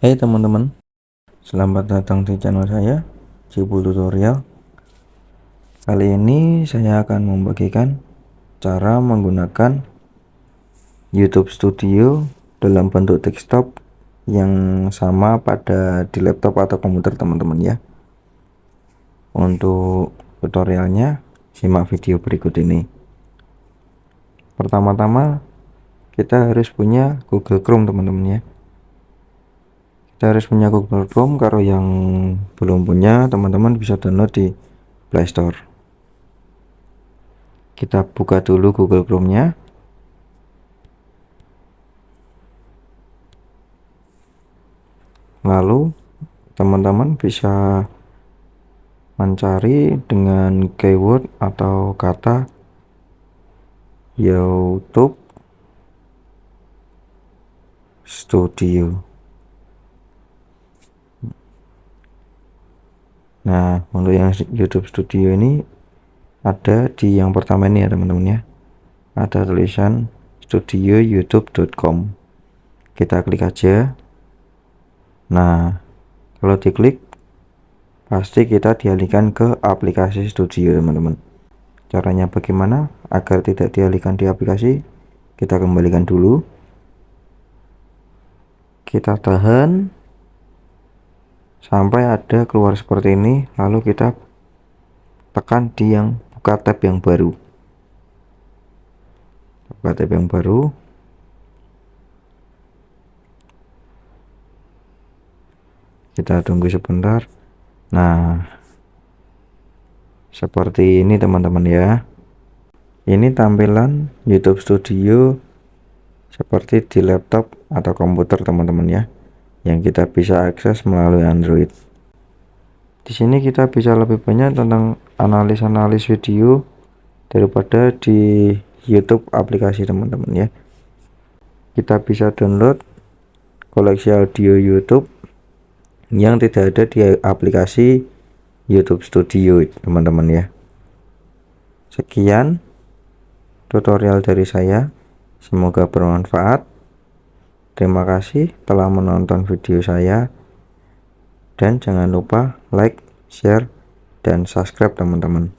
Hai teman-teman, selamat datang di channel saya, Cibul Tutorial. Kali ini saya akan membagikan cara menggunakan YouTube Studio dalam bentuk desktop yang sama pada di laptop atau komputer teman-teman ya. Untuk tutorialnya, simak video berikut ini. Pertama-tama kita harus punya Google Chrome teman-teman ya. Kita harus punya Google Chrome. Kalau yang belum punya, teman-teman bisa download di Play Store. Kita buka dulu Google Chrome-nya. Lalu teman-teman bisa mencari dengan keyword atau kata YouTube Studio. Nah, untuk yang YouTube Studio ini ada di yang pertama ini ya teman-teman ya. Ada tulisan studioyoutube.com. Kita klik aja. Nah, kalau diklik pasti kita dialihkan ke aplikasi Studio teman-teman. Caranya bagaimana agar tidak dialihkan di aplikasi? Kita kembalikan dulu. Kita tahan sampai ada keluar seperti ini, lalu kita tekan di yang buka tab yang baru. Buka tab yang baru. Kita tunggu sebentar. Nah, seperti ini teman-teman ya. Ini tampilan YouTube Studio seperti di laptop atau komputer teman-teman ya, yang kita bisa akses melalui Android. Di sini kita bisa lebih banyak tentang analis video daripada di YouTube aplikasi teman-teman ya. Kita bisa download koleksi audio YouTube yang tidak ada di aplikasi YouTube Studio teman-teman ya. Sekian tutorial dari saya, semoga bermanfaat. Terima kasih telah menonton video saya, dan jangan lupa like, share, dan subscribe teman-teman.